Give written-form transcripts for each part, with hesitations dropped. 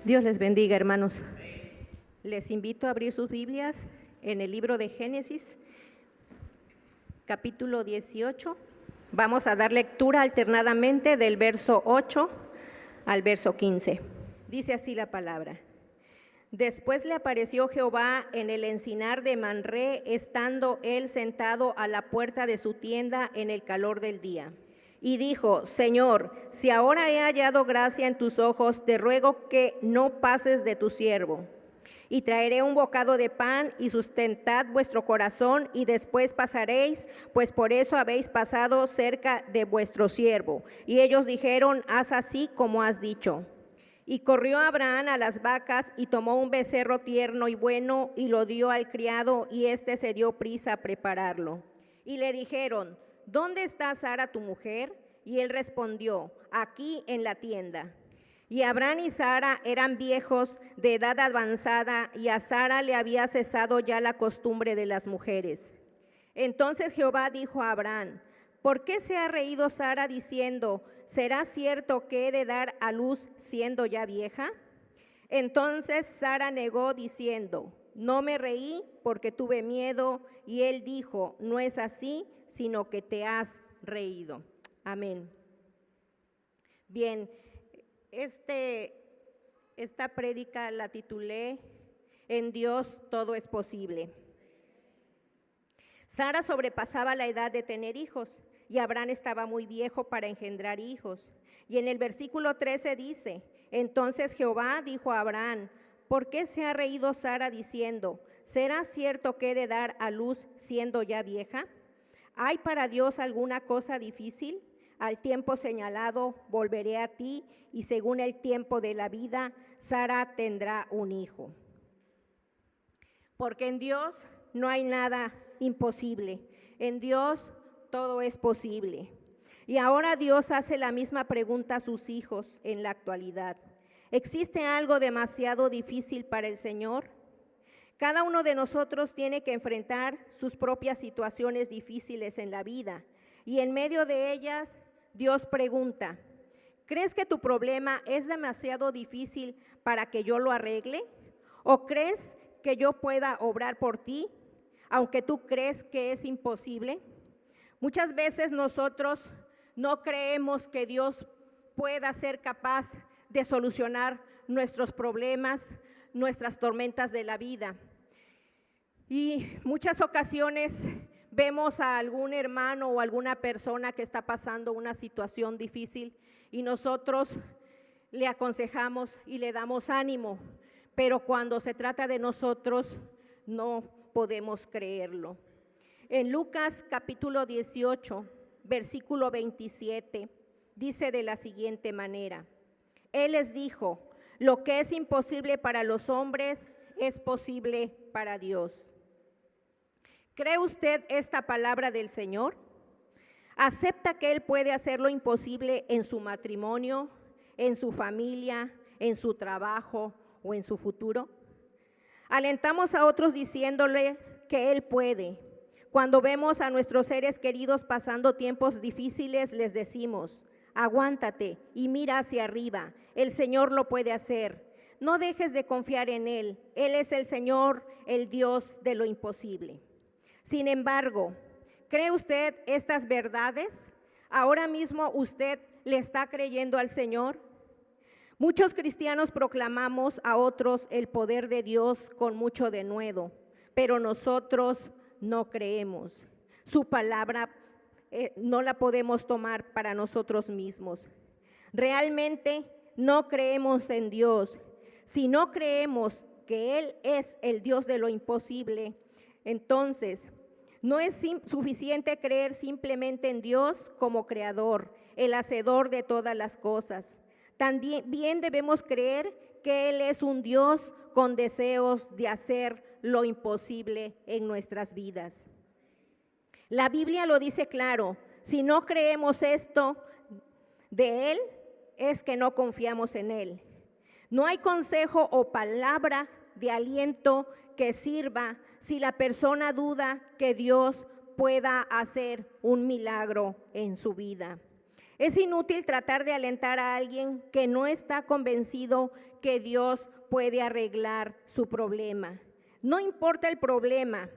Dios les bendiga, hermanos. Les invito a abrir sus Biblias en el libro de Génesis, capítulo 18. Vamos a dar lectura alternadamente del verso 8 al verso 15. Dice así la palabra. Después le apareció Jehová en el encinar de Manré, estando él sentado a la puerta de su tienda en el calor del día. Y dijo: Señor, si ahora he hallado gracia en tus ojos, te ruego que no pases de tu siervo. Y traeré un bocado de pan, y sustentad vuestro corazón, y después pasaréis, pues por eso habéis pasado cerca de vuestro siervo. Y ellos dijeron: haz así como has dicho. Y corrió Abraham a las vacas, y tomó un becerro tierno y bueno, y lo dio al criado, y éste se dio prisa a prepararlo. Y le dijeron: ¿dónde está Sara tu mujer? Y él respondió: aquí en la tienda. Y Abraham y Sara eran viejos de edad avanzada, y a Sara le había cesado ya la costumbre de las mujeres. Entonces Jehová dijo a Abraham: ¿por qué se ha reído Sara diciendo: ¿será cierto que he de dar a luz siendo ya vieja? Entonces Sara negó diciendo: no me reí porque tuve miedo. Y él dijo: no es así, sino que te has reído. Amén. Bien, esta prédica la titulé: En Dios todo es posible. Sara sobrepasaba la edad de tener hijos, y Abraham estaba muy viejo para engendrar hijos. Y en el versículo 13 dice: entonces Jehová dijo a Abraham: ¿por qué se ha reído Sara diciendo: ¿será cierto que he de dar a luz siendo ya vieja? ¿Hay para Dios alguna cosa difícil? Al tiempo señalado volveré a ti, y según el tiempo de la vida, Sara tendrá un hijo. Porque en Dios no hay nada imposible. En Dios todo es posible. Y ahora Dios hace la misma pregunta a sus hijos en la actualidad. ¿Existe algo demasiado difícil para el Señor? Cada uno de nosotros tiene que enfrentar sus propias situaciones difíciles en la vida, y en medio de ellas Dios pregunta: ¿crees que tu problema es demasiado difícil para que yo lo arregle? ¿O crees que yo pueda obrar por ti, aunque tú crees que es imposible? Muchas veces nosotros no creemos que Dios pueda ser capaz de solucionar nuestros problemas, nuestras tormentas de la vida. Y muchas ocasiones vemos a algún hermano o alguna persona que está pasando una situación difícil, y nosotros le aconsejamos y le damos ánimo, pero cuando se trata de nosotros no podemos creerlo. En Lucas capítulo 18, versículo 27, dice de la siguiente manera: Él les dijo: lo que es imposible para los hombres es posible para Dios. ¿Cree usted esta palabra del Señor? ¿Acepta que Él puede hacer lo imposible en su matrimonio, en su familia, en su trabajo o en su futuro? Alentamos a otros diciéndoles que Él puede. Cuando vemos a nuestros seres queridos pasando tiempos difíciles, les decimos: aguántate y mira hacia arriba, el Señor lo puede hacer. No dejes de confiar en Él. Él es el Señor, el Dios de lo imposible. Sin embargo, ¿cree usted estas verdades? ¿Ahora mismo usted le está creyendo al Señor? Muchos cristianos proclamamos a otros el poder de Dios con mucho denuedo, pero nosotros no creemos. Su palabra no la podemos tomar para nosotros mismos. Realmente no creemos en Dios. Si no creemos que Él es el Dios de lo imposible, entonces no es suficiente creer simplemente en Dios como creador, el hacedor de todas las cosas. También debemos creer que Él es un Dios con deseos de hacer lo imposible en nuestras vidas. La Biblia lo dice claro: si no creemos esto de Él, es que no confiamos en Él. No hay consejo o palabra de aliento que sirva si la persona duda que Dios pueda hacer un milagro en su vida. Es inútil tratar de alentar a alguien que no está convencido que Dios puede arreglar su problema. No importa el problema,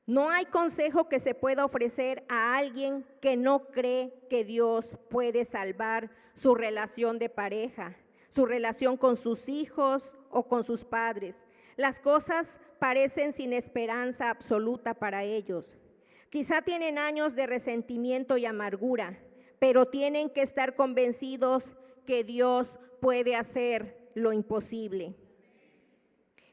no hay consejo que se pueda ofrecer a alguien que no cree que Dios puede salvar su relación de pareja, su relación con sus hijos o con sus padres. Las cosas parecen sin esperanza absoluta para ellos. Quizá tienen años de resentimiento y amargura, pero tienen que estar convencidos que Dios puede hacer lo imposible.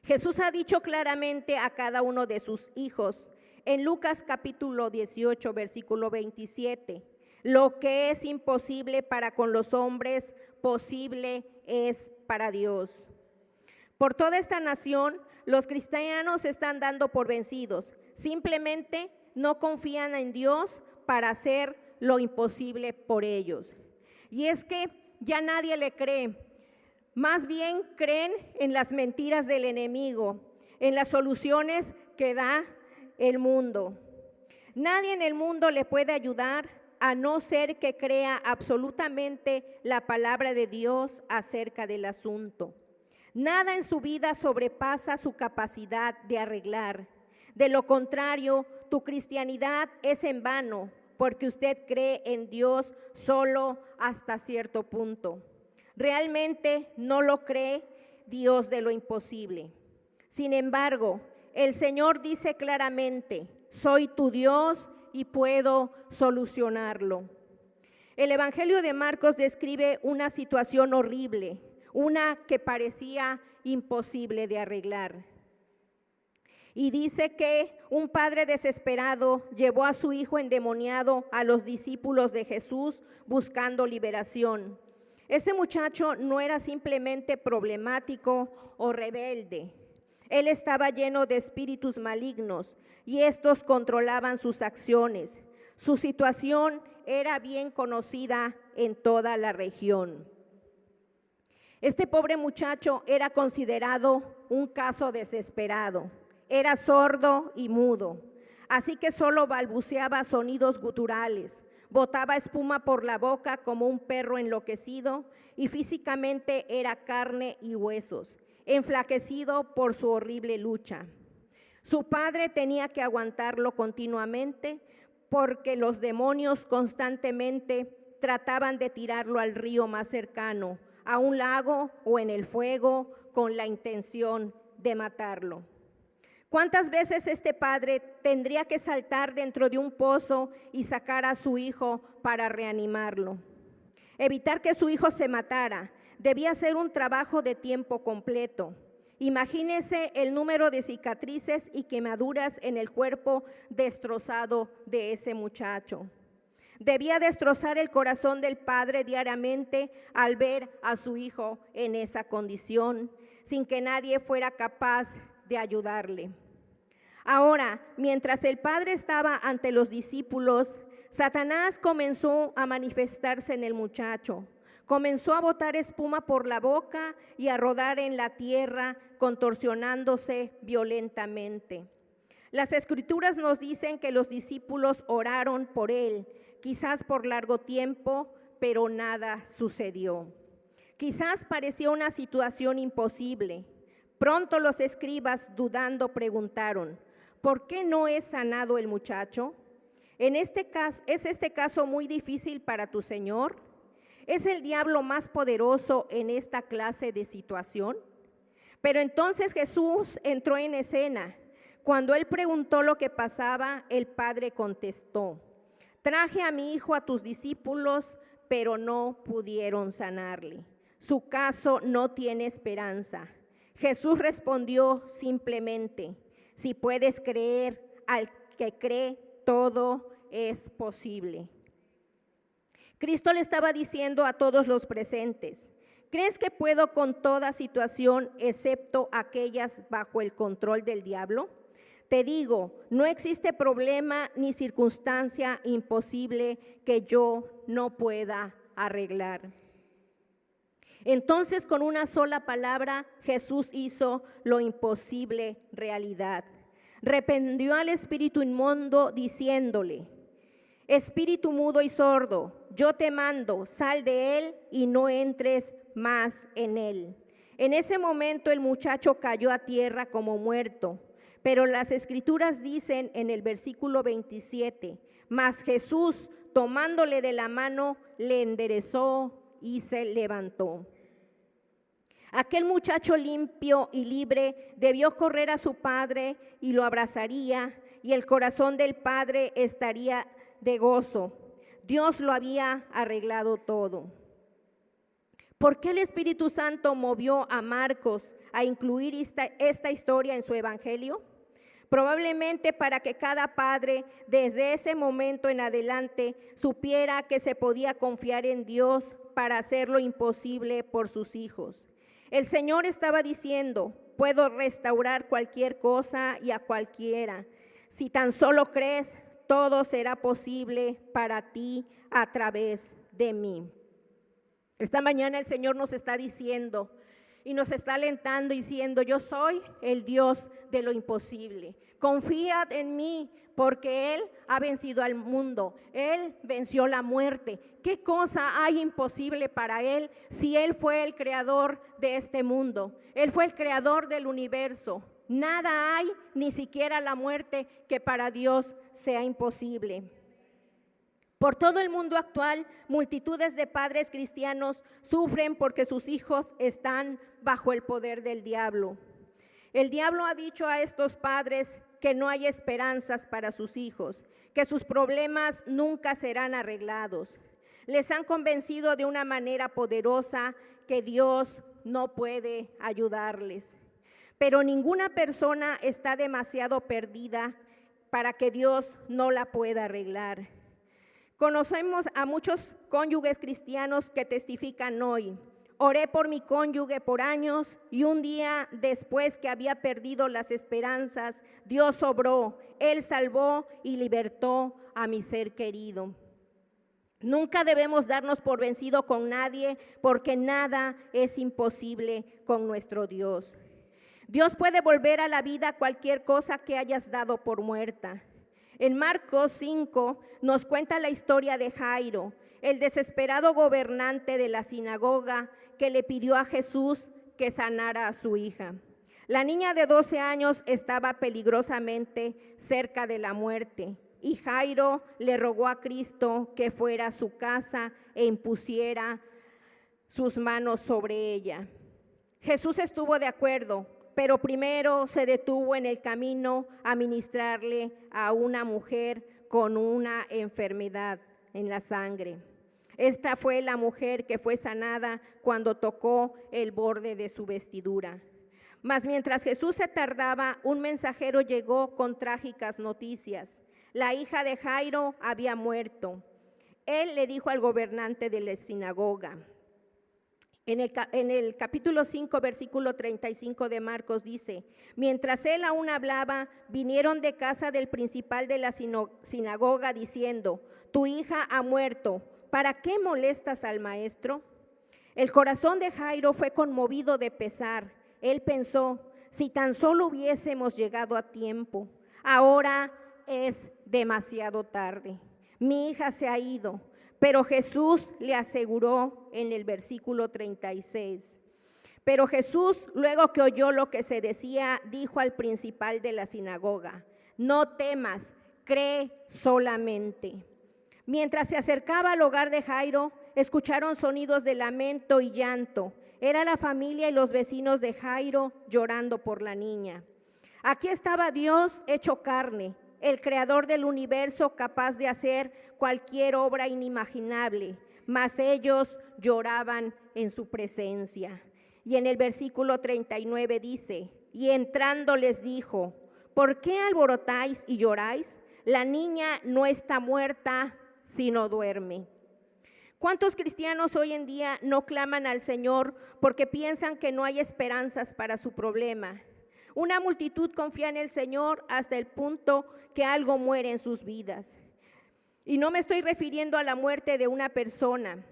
Jesús ha dicho claramente a cada uno de sus hijos, en Lucas capítulo 18, versículo 27, lo que es imposible para con los hombres, posible es para Dios. Por toda esta nación, los cristianos están dando por vencidos. Simplemente no confían en Dios para hacer lo imposible por ellos. Y es que ya nadie le cree. Más bien creen en las mentiras del enemigo, en las soluciones que da el mundo. Nadie en el mundo le puede ayudar a no ser que crea absolutamente la palabra de Dios acerca del asunto. Nada en su vida sobrepasa su capacidad de arreglar. De lo contrario, tu cristianidad es en vano, porque usted cree en Dios solo hasta cierto punto. Realmente no lo cree Dios de lo imposible. Sin embargo, el Señor dice claramente, soy tu Dios y puedo solucionarlo. El Evangelio de Marcos describe una situación horrible, una que parecía imposible de arreglar. Y dice que un padre desesperado llevó a su hijo endemoniado a los discípulos de Jesús buscando liberación. Este muchacho no era simplemente problemático o rebelde. Él estaba lleno de espíritus malignos y estos controlaban sus acciones. Su situación era bien conocida en toda la región. Este pobre muchacho era considerado un caso desesperado. Era sordo y mudo, así que solo balbuceaba sonidos guturales, botaba espuma por la boca como un perro enloquecido y físicamente era carne y huesos, enflaquecido por su horrible lucha. Su padre tenía que aguantarlo continuamente porque los demonios constantemente trataban de tirarlo al río más cercano, a un lago o en el fuego, con la intención de matarlo. ¿Cuántas veces este padre tendría que saltar dentro de un pozo y sacar a su hijo para reanimarlo? Evitar que su hijo se matara debía ser un trabajo de tiempo completo. Imagínese el número de cicatrices y quemaduras en el cuerpo destrozado de ese muchacho. Debía destrozar el corazón del padre diariamente al ver a su hijo en esa condición, sin que nadie fuera capaz de ayudarle. Ahora, mientras el padre estaba ante los discípulos, Satanás comenzó a manifestarse en el muchacho. Comenzó a botar espuma por la boca y a rodar en la tierra, contorsionándose violentamente. Las Escrituras nos dicen que los discípulos oraron por él, quizás por largo tiempo, pero nada sucedió. Quizás parecía una situación imposible. Pronto los escribas, dudando, preguntaron, ¿por qué no es sanado el muchacho? ¿Es este caso muy difícil para tu Señor? ¿Es el diablo más poderoso en esta clase de situación? Pero entonces Jesús entró en escena. Cuando él preguntó lo que pasaba, el padre contestó, traje a mi hijo a tus discípulos, pero no pudieron sanarle. Su caso no tiene esperanza. Jesús respondió simplemente, si puedes creer, al que cree, todo es posible. Cristo le estaba diciendo a todos los presentes, ¿crees que puedo con toda situación excepto aquellas bajo el control del diablo? Te digo, no existe problema ni circunstancia imposible que yo no pueda arreglar. Entonces, con una sola palabra, Jesús hizo lo imposible realidad. Reprendió al espíritu inmundo diciéndole, espíritu mudo y sordo, yo te mando, sal de él y no entres más en él. En ese momento el muchacho cayó a tierra como muerto, pero las escrituras dicen en el versículo 27, mas Jesús, tomándole de la mano, le enderezó y se levantó. Aquel muchacho limpio y libre debió correr a su padre y lo abrazaría, y el corazón del padre estaría de gozo. Dios lo había arreglado todo. ¿Por qué el Espíritu Santo movió a Marcos a incluir esta historia en su evangelio? Probablemente para que cada padre desde ese momento en adelante supiera que se podía confiar en Dios para hacer lo imposible por sus hijos. El Señor estaba diciendo, puedo restaurar cualquier cosa y a cualquiera. Si tan solo crees, todo será posible para ti a través de mí. Esta mañana el Señor nos está diciendo y nos está alentando diciendo, yo soy el Dios de lo imposible. Confía en mí porque Él ha vencido al mundo. Él venció la muerte. ¿Qué cosa hay imposible para Él si Él fue el creador de este mundo? Él fue el creador del universo. Nada hay, ni siquiera la muerte, que para Dios sea imposible. Por todo el mundo actual, multitudes de padres cristianos sufren porque sus hijos están bajo el poder del diablo. El diablo ha dicho a estos padres que no hay esperanzas para sus hijos, que sus problemas nunca serán arreglados. Les han convencido de una manera poderosa que Dios no puede ayudarles. Pero ninguna persona está demasiado perdida para que Dios no la pueda arreglar. Conocemos a muchos cónyuges cristianos que testifican hoy. Oré por mi cónyuge por años y un día después que había perdido las esperanzas, Dios obró. Él salvó y libertó a mi ser querido. Nunca debemos darnos por vencido con nadie porque nada es imposible con nuestro Dios. Dios puede volver a la vida cualquier cosa que hayas dado por muerta. En Marcos 5 nos cuenta la historia de Jairo, el desesperado gobernante de la sinagoga que le pidió a Jesús que sanara a su hija. La niña de 12 años estaba peligrosamente cerca de la muerte y Jairo le rogó a Cristo que fuera a su casa e impusiera sus manos sobre ella. Jesús estuvo de acuerdo, pero primero se detuvo en el camino a ministrarle a una mujer con una enfermedad en la sangre. Esta fue la mujer que fue sanada cuando tocó el borde de su vestidura. Mas mientras Jesús se tardaba, un mensajero llegó con trágicas noticias. La hija de Jairo había muerto. Él le dijo al gobernante de la sinagoga. En el capítulo 5, versículo 35 de Marcos dice, mientras él aún hablaba, vinieron de casa del principal de la sinagoga diciendo, tu hija ha muerto, ¿para qué molestas al maestro? El corazón de Jairo fue conmovido de pesar. Él pensó, si tan solo hubiésemos llegado a tiempo, ahora es demasiado tarde. Mi hija se ha ido. Pero Jesús le aseguró en el versículo 36. Pero Jesús, luego que oyó lo que se decía, dijo al principal de la sinagoga, no temas, cree solamente. Mientras se acercaba al hogar de Jairo, escucharon sonidos de lamento y llanto. Era la familia y los vecinos de Jairo llorando por la niña. Aquí estaba Dios hecho carne, el creador del universo capaz de hacer cualquier obra inimaginable, mas ellos lloraban en su presencia. Y en el versículo 39 dice, y entrando les dijo, ¿por qué alborotáis y lloráis? La niña no está muerta, sino duerme. ¿Cuántos cristianos hoy en día no claman al Señor porque piensan que no hay esperanzas para su problema? Una multitud confía en el Señor hasta el punto que algo muere en sus vidas. Y no me estoy refiriendo a la muerte de una persona.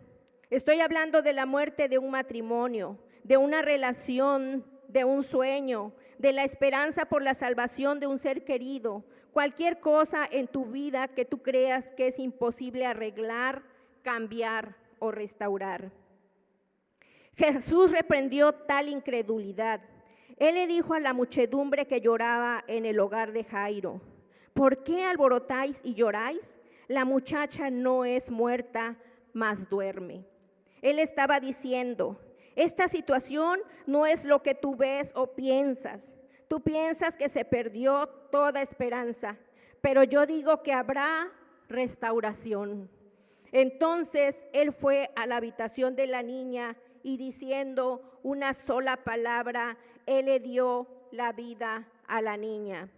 Estoy hablando de la muerte de un matrimonio, de una relación, de un sueño, de la esperanza por la salvación de un ser querido. cualquier cosa en tu vida que tú creas que es imposible arreglar, cambiar o restaurar. Jesús reprendió tal incredulidad. Él le dijo a la muchedumbre que lloraba en el hogar de Jairo: ¿por qué alborotáis y lloráis? La muchacha no es muerta, mas duerme. Él estaba diciendo: esta situación no es lo que tú ves o piensas. Tú piensas que se perdió toda esperanza, pero yo digo que habrá restauración. Entonces él fue a la habitación de la niña y diciendo una sola palabra, él le dio la vida a la niña.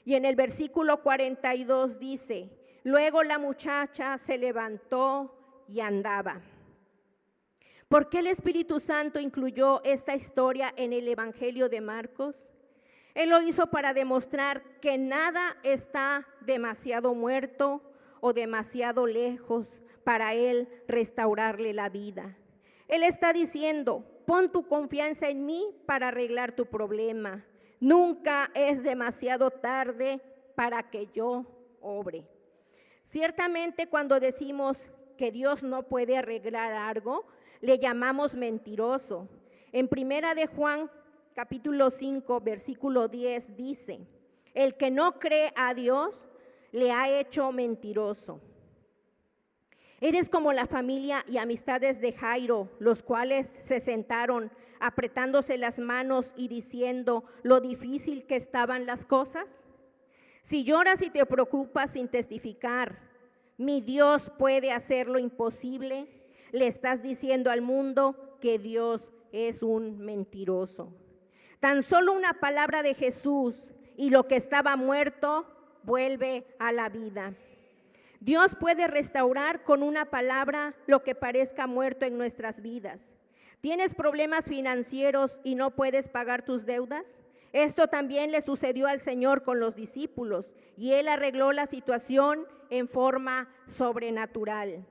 Y en el versículo 42 dice: luego la muchacha se levantó y andaba. ¿Por qué el Espíritu Santo incluyó esta historia en el Evangelio de Marcos? Él lo hizo para demostrar que nada está demasiado muerto o demasiado lejos para Él restaurarle la vida. Él está diciendo: pon tu confianza en mí para arreglar tu problema. Nunca es demasiado tarde para que yo obre. Ciertamente, cuando decimos que Dios no puede arreglar algo, le llamamos mentiroso. En Primera de Juan, capítulo 5, versículo 10 dice: el que no cree a Dios le ha hecho mentiroso. Eres como la familia y amistades de Jairo, los cuales se sentaron apretándose las manos y diciendo lo difícil que estaban las cosas. Si lloras y te preocupas sin testificar, mi Dios puede hacer lo imposible, le estás diciendo al mundo que Dios es un mentiroso. Tan solo una palabra de Jesús y lo que estaba muerto vuelve a la vida. Dios puede restaurar con una palabra lo que parezca muerto en nuestras vidas. ¿Tienes problemas financieros y no puedes pagar tus deudas? Esto también le sucedió al Señor con los discípulos y Él arregló la situación en forma sobrenatural.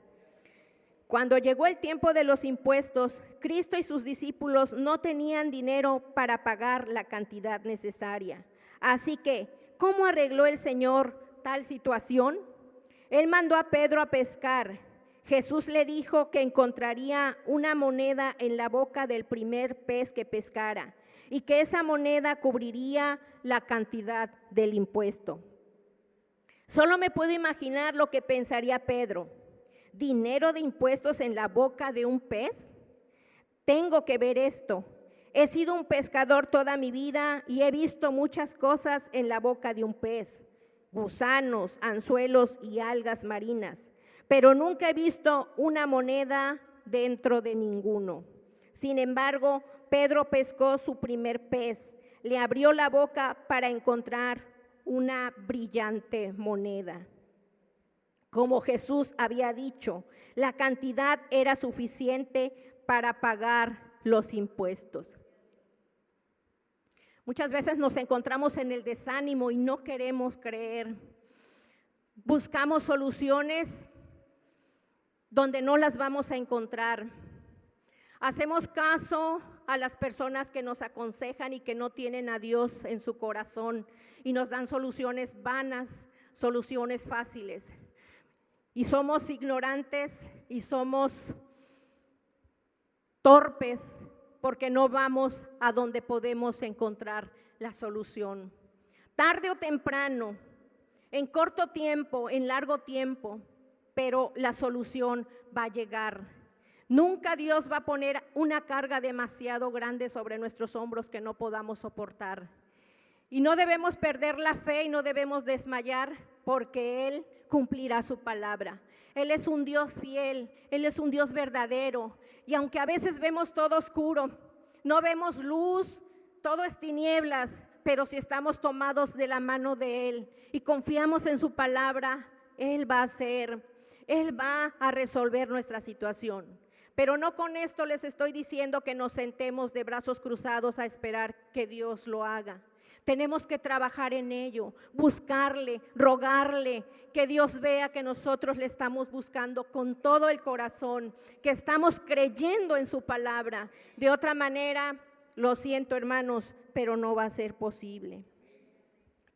Cuando llegó el tiempo de los impuestos, Cristo y sus discípulos no tenían dinero para pagar la cantidad necesaria. Así que, ¿cómo arregló el Señor tal situación? Él mandó a Pedro a pescar. Jesús le dijo que encontraría una moneda en la boca del primer pez que pescara y que esa moneda cubriría la cantidad del impuesto. Solo me puedo imaginar lo que pensaría Pedro. ¿Dinero de impuestos en la boca de un pez? Tengo que ver esto. He sido un pescador toda mi vida y he visto muchas cosas en la boca de un pez: gusanos, anzuelos y algas marinas, pero nunca he visto una moneda dentro de ninguno. Sin embargo, Pedro pescó su primer pez, le abrió la boca para encontrar una brillante moneda. Como Jesús había dicho, la cantidad era suficiente para pagar los impuestos. Muchas veces nos encontramos en el desánimo y no queremos creer. Buscamos soluciones donde no las vamos a encontrar. Hacemos caso a las personas que nos aconsejan y que no tienen a Dios en su corazón y nos dan soluciones vanas, soluciones fáciles. Y somos ignorantes y somos torpes porque no vamos a donde podemos encontrar la solución. Tarde o temprano, en corto tiempo, en largo tiempo, pero la solución va a llegar. Nunca Dios va a poner una carga demasiado grande sobre nuestros hombros que no podamos soportar. Y no debemos perder la fe y no debemos desmayar, porque Él cumplirá su palabra. Él es un Dios fiel, Él es un Dios verdadero. Y aunque a veces vemos todo oscuro, no vemos luz, todo es tinieblas, pero si estamos tomados de la mano de Él y confiamos en su palabra, Él va a hacer, Él va a resolver nuestra situación. Pero no con esto les estoy diciendo que nos sentemos de brazos cruzados a esperar que Dios lo haga. Tenemos que trabajar en ello, buscarle, rogarle, que Dios vea que nosotros le estamos buscando con todo el corazón, que estamos creyendo en su palabra. De otra manera, lo siento, hermanos, pero no va a ser posible.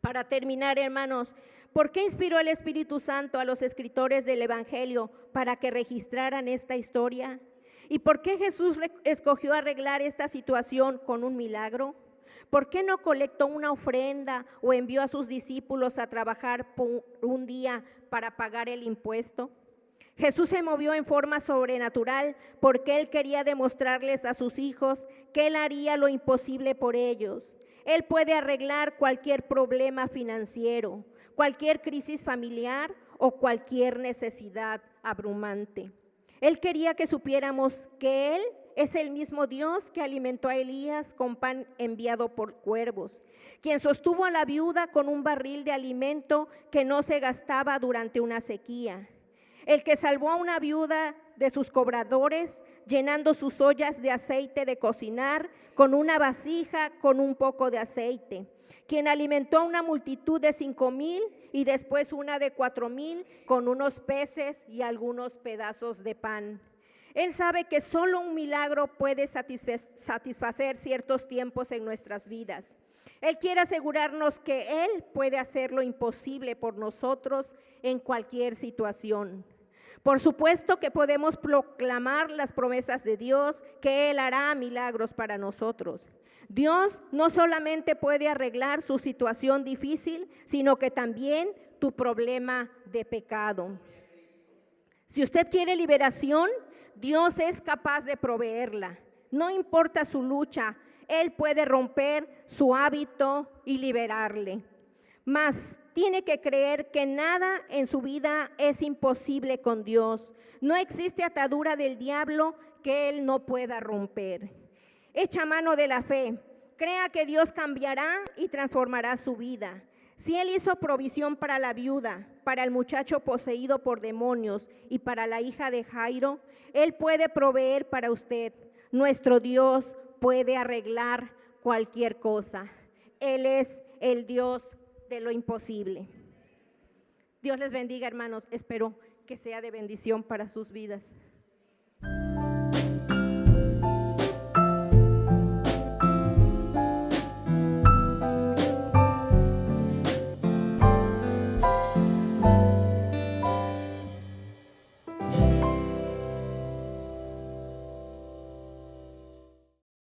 Para terminar, hermanos, ¿Por qué inspiró el Espíritu Santo a los escritores del Evangelio para que registraran esta historia? ¿Y por qué Jesús escogió arreglar esta situación con un milagro? ¿Por qué no colectó una ofrenda o envió a sus discípulos a trabajar por un día para pagar el impuesto? Jesús se movió en forma sobrenatural porque Él quería demostrarles a sus hijos que Él haría lo imposible por ellos. Él puede arreglar cualquier problema financiero, cualquier crisis familiar o cualquier necesidad abrumante. Él quería que supiéramos que Él es el mismo Dios que alimentó a Elías con pan enviado por cuervos, quien sostuvo a la viuda con un barril de alimento que no se gastaba durante una sequía, el que salvó a una viuda de sus cobradores, llenando sus ollas de aceite de cocinar con una vasija con un poco de aceite, quien alimentó a una multitud de 5,000 y después una de 4,000 con unos peces y algunos pedazos de pan. Él sabe que solo un milagro puede satisfacer ciertos tiempos en nuestras vidas. Él quiere asegurarnos que Él puede hacer lo imposible por nosotros en cualquier situación. Por supuesto que podemos proclamar las promesas de Dios, que Él hará milagros para nosotros. Dios no solamente puede arreglar su situación difícil, sino que también tu problema de pecado. Si usted quiere liberación, Dios es capaz de proveerla. No importa su lucha, Él puede romper su hábito y liberarle. Mas tiene que creer que nada en su vida es imposible con Dios. No existe atadura del diablo que Él no pueda romper. Echa mano de la fe. Crea que Dios cambiará y transformará su vida. Si Él hizo provisión para la viuda, para el muchacho poseído por demonios y para la hija de Jairo, Él puede proveer para usted. Nuestro Dios puede arreglar cualquier cosa. Él es el Dios de lo imposible. Dios les bendiga, hermanos. Espero que sea de bendición para sus vidas.